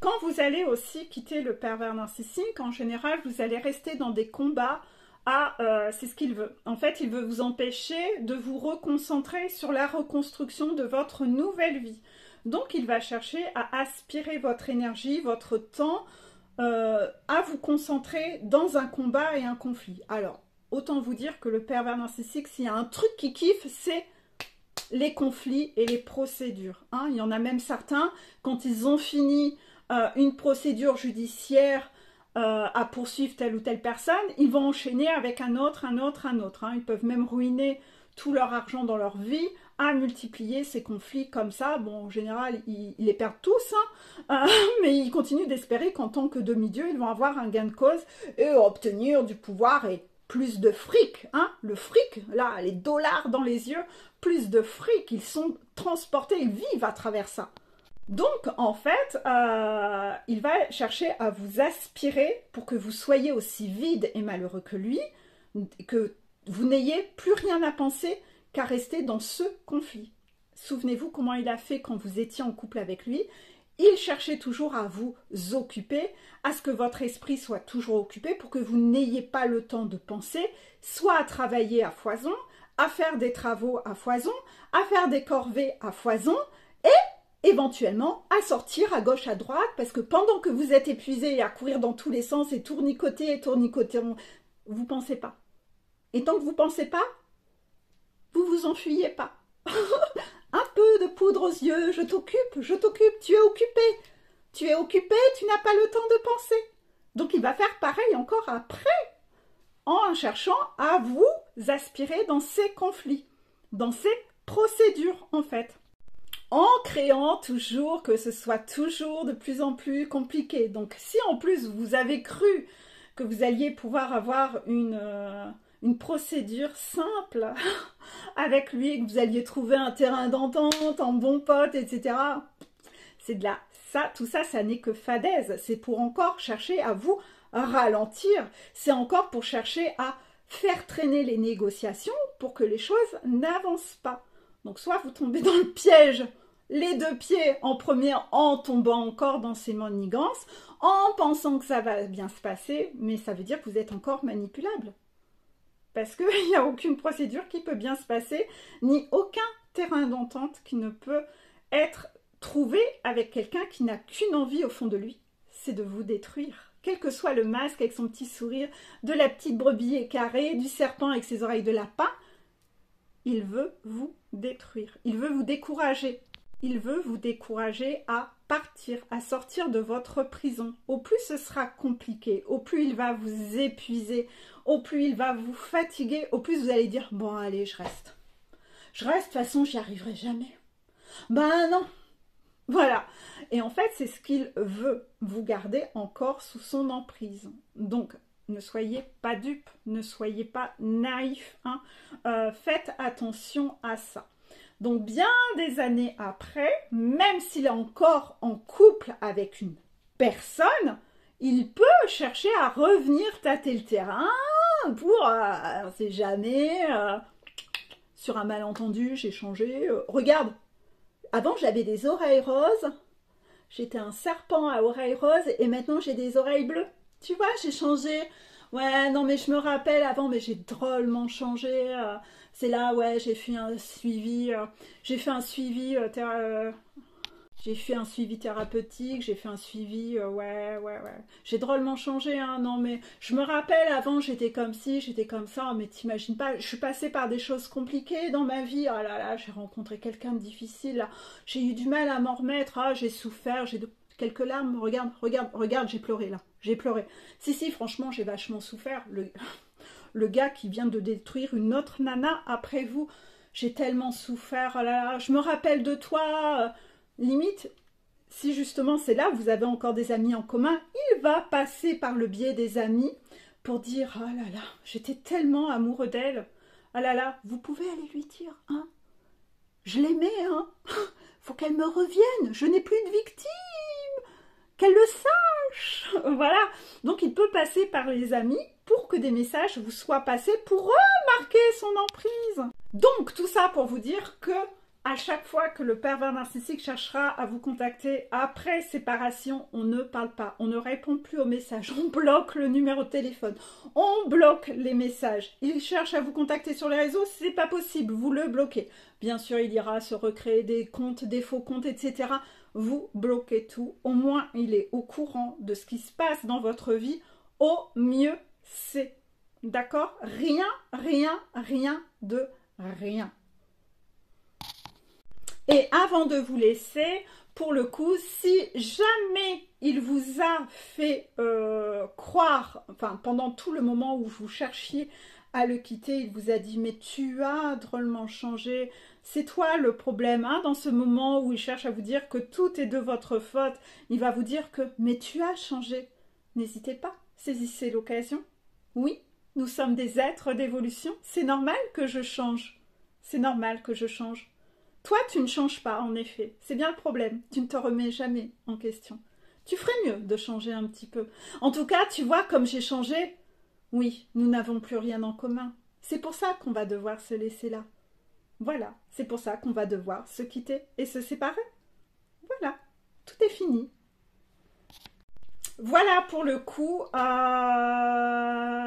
Quand vous allez aussi quitter le pervers narcissique, en général, vous allez rester dans des combats c'est ce qu'il veut. En fait, il veut vous empêcher de vous reconcentrer sur la reconstruction de votre nouvelle vie. Donc, il va chercher à aspirer votre énergie, votre temps, à vous concentrer dans un combat et un conflit. Alors, autant vous dire que le pervers narcissique, s'il y a un truc qui kiffe, c'est les conflits et les procédures. Hein. Il y en a même certains, quand ils ont fini une procédure judiciaire à poursuivre telle ou telle personne, ils vont enchaîner avec un autre. Hein. Ils peuvent même ruiner tout leur argent dans leur vie à multiplier ces conflits comme ça. Bon, en général, ils les perdent tous, hein, mais ils continuent d'espérer qu'en tant que demi-dieu, ils vont avoir un gain de cause et obtenir du pouvoir et plus de fric. Hein. Le fric, là, les dollars dans les yeux, plus de fric, ils sont transportés, ils vivent à travers ça. Donc, en fait, il va chercher à vous aspirer pour que vous soyez aussi vide et malheureux que lui, que vous n'ayez plus rien à penser qu'à rester dans ce conflit. Souvenez-vous comment il a fait quand vous étiez en couple avec lui. Il cherchait toujours à vous occuper, à ce que votre esprit soit toujours occupé pour que vous n'ayez pas le temps de penser, soit à travailler à foison, à faire des travaux à foison, à faire des corvées à foison, et éventuellement à sortir à gauche, à droite, parce que pendant que vous êtes épuisé et à courir dans tous les sens et tournicoter, vous pensez pas. Et tant que vous pensez pas, vous vous enfuyez pas. Un peu de poudre aux yeux, je t'occupe, tu es occupé, tu n'as pas le temps de penser. Donc il va faire pareil encore après, en cherchant à vous aspirer dans ces conflits, dans ces procédures en fait. En créant toujours que ce soit toujours de plus en plus compliqué. Donc si en plus vous avez cru que vous alliez pouvoir avoir une procédure simple avec lui, que vous alliez trouver un terrain d'entente, en bon pote, etc. C'est de là. Tout ça, ça n'est que fadaise. C'est pour encore chercher à vous ralentir. C'est encore pour chercher à faire traîner les négociations pour que les choses n'avancent pas. Donc soit vous tombez dans le piège, les deux pieds en premier, en tombant encore dans ces manigances, en pensant que ça va bien se passer, mais ça veut dire que vous êtes encore manipulable. Parce qu'il n'y a aucune procédure qui peut bien se passer, ni aucun terrain d'entente qui ne peut être trouvé avec quelqu'un qui n'a qu'une envie au fond de lui, c'est de vous détruire. Quel que soit le masque avec son petit sourire, de la petite brebis écarée, du serpent avec ses oreilles de lapin, il veut vous détruire, il veut vous décourager. Il veut vous décourager à partir, à sortir de votre prison. Au plus ce sera compliqué, au plus il va vous épuiser, au plus il va vous fatiguer, au plus vous allez dire « Bon, allez, je reste. Je reste, de toute façon, j'y arriverai jamais. » Ben non. Voilà. Et en fait, c'est ce qu'il veut, vous garder encore sous son emprise. Donc, ne soyez pas dupes, ne soyez pas naïfs. Hein. Faites attention à ça. Donc, bien des années après, même s'il est encore en couple avec une personne, il peut chercher à revenir tâter le terrain pour, on ne sait jamais, sur un malentendu, j'ai changé. Regarde, avant j'avais des oreilles roses, j'étais un serpent à oreilles roses et maintenant j'ai des oreilles bleues. Tu vois, j'ai changé. Ouais, non, mais je me rappelle avant, mais j'ai drôlement changé. C'est là, ouais, j'ai fait un suivi. J'ai fait un suivi thérapeutique. J'ai fait un suivi. Ouais. J'ai drôlement changé, hein. Non, mais je me rappelle avant, j'étais comme ci, j'étais comme ça. Mais t'imagines pas, je suis passée par des choses compliquées dans ma vie. Oh là là, j'ai rencontré quelqu'un de difficile. Là. J'ai eu du mal à m'en remettre. Ah, j'ai souffert. J'ai quelques larmes. Regarde, j'ai pleuré là. J'ai pleuré. Si, franchement, j'ai vachement souffert. Le gars qui vient de détruire une autre nana après vous. J'ai tellement souffert. Oh là là, je me rappelle de toi. Limite, si justement c'est là, vous avez encore des amis en commun, il va passer par le biais des amis pour dire « Oh là là, j'étais tellement amoureux d'elle. Oh là là, vous pouvez aller lui dire, hein, je l'aimais, hein. Faut qu'elle me revienne. Je n'ai plus de victime. Qu'elle le sache. » Voilà. Donc, il peut passer par les amis pour que des messages vous soient passés pour remarquer son emprise. Donc, tout ça pour vous dire que À chaque fois que le pervers narcissique cherchera à vous contacter après séparation, on ne parle pas, on ne répond plus aux messages, on bloque le numéro de téléphone, on bloque les messages. Il cherche à vous contacter sur les réseaux, c'est pas possible, vous le bloquez. Bien sûr, il ira se recréer des comptes, des faux comptes, etc. Vous bloquez tout, au moins il est au courant de ce qui se passe dans votre vie, au mieux c'est. D'accord? Rien de rien. Et avant de vous laisser, pour le coup, si jamais il vous a fait croire, enfin pendant tout le moment où vous cherchiez à le quitter, il vous a dit « mais tu as drôlement changé, c'est toi le problème hein ». Dans ce moment où il cherche à vous dire que tout est de votre faute, il va vous dire que « mais tu as changé ». N'hésitez pas, saisissez l'occasion. Oui, nous sommes des êtres d'évolution, c'est normal que je change. C'est normal que je change. Toi, tu ne changes pas, en effet. C'est bien le problème. Tu ne te remets jamais en question. Tu ferais mieux de changer un petit peu. En tout cas, tu vois, comme j'ai changé, oui, nous n'avons plus rien en commun. C'est pour ça qu'on va devoir se laisser là. Voilà, c'est pour ça qu'on va devoir se quitter et se séparer. Voilà, tout est fini. Voilà pour le coup,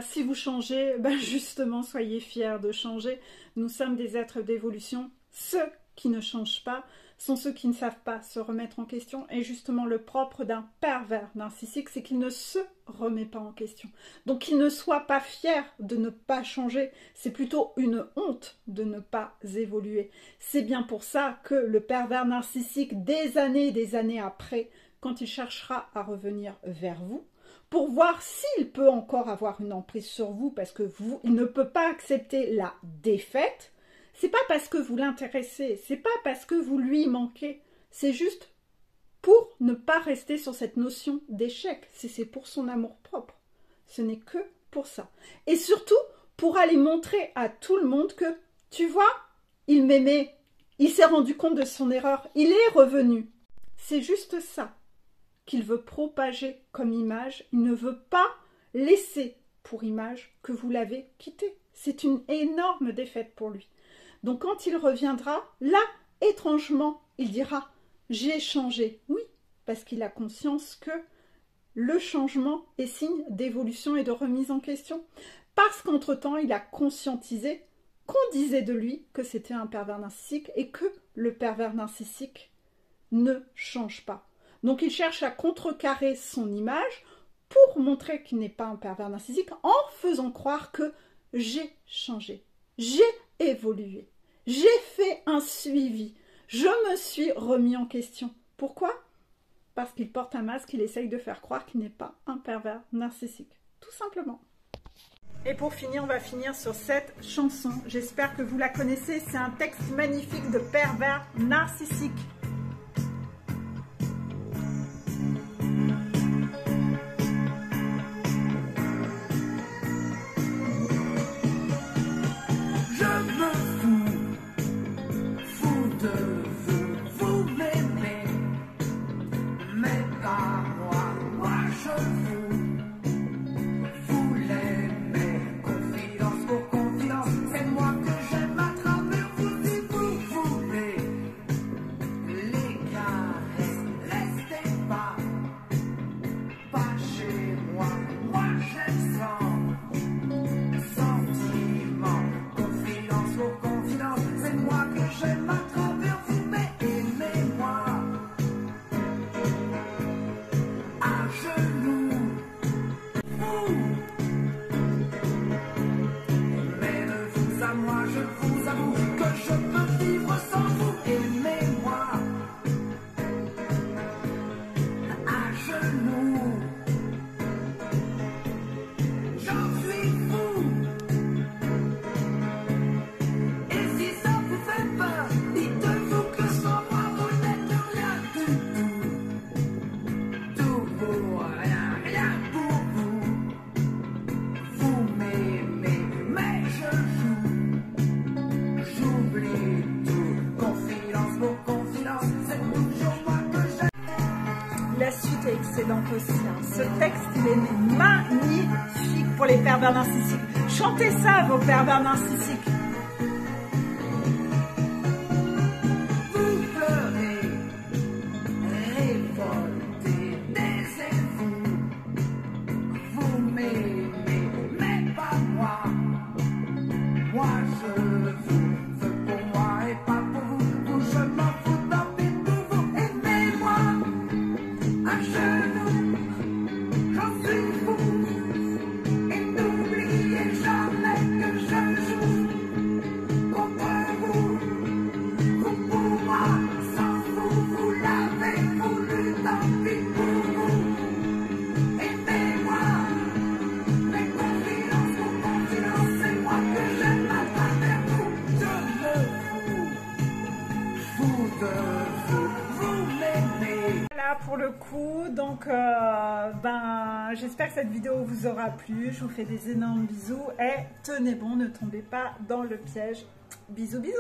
si vous changez, ben justement, soyez fiers de changer. Nous sommes des êtres d'évolution. Ceux qui ne changent pas sont ceux qui ne savent pas se remettre en question. Et justement, le propre d'un pervers narcissique, c'est qu'il ne se remet pas en question. Donc, qu'il ne soit pas fier de ne pas changer. C'est plutôt une honte de ne pas évoluer. C'est bien pour ça que le pervers narcissique, des années après, quand il cherchera à revenir vers vous, pour voir s'il peut encore avoir une emprise sur vous, parce que il ne peut pas accepter la défaite. C'est pas parce que vous l'intéressez, c'est pas parce que vous lui manquez, c'est juste pour ne pas rester sur cette notion d'échec, c'est pour son amour propre. Ce n'est que pour ça. Et surtout, pour aller montrer à tout le monde que, tu vois, il m'aimait, il s'est rendu compte de son erreur, il est revenu. C'est juste ça qu'il veut propager comme image, il ne veut pas laisser pour image que vous l'avez quitté. C'est une énorme défaite pour lui. Donc quand il reviendra, là, étrangement, il dira « j'ai changé ». Oui, parce qu'il a conscience que le changement est signe d'évolution et de remise en question. Parce qu'entre-temps, il a conscientisé qu'on disait de lui que c'était un pervers narcissique et que le pervers narcissique ne change pas. Donc il cherche à contrecarrer son image pour montrer qu'il n'est pas un pervers narcissique en faisant croire que j'ai changé, j'ai évolué, j'ai fait un suivi, je me suis remis en question. Pourquoi? Parce qu'il porte un masque, il essaye de faire croire qu'il n'est pas un pervers narcissique, tout simplement. Et pour finir, on va finir sur cette chanson. J'espère que vous la connaissez, c'est un texte magnifique de pervers narcissique. Aussi, hein. Ce texte, il est magnifique pour les pervers narcissiques. Chantez ça, vos pervers narcissiques. vous m'aimez. Voilà pour le coup, donc j'espère que cette vidéo vous aura plu. Je vous fais des énormes bisous et tenez bon, ne tombez pas dans le piège. Bisous bisous.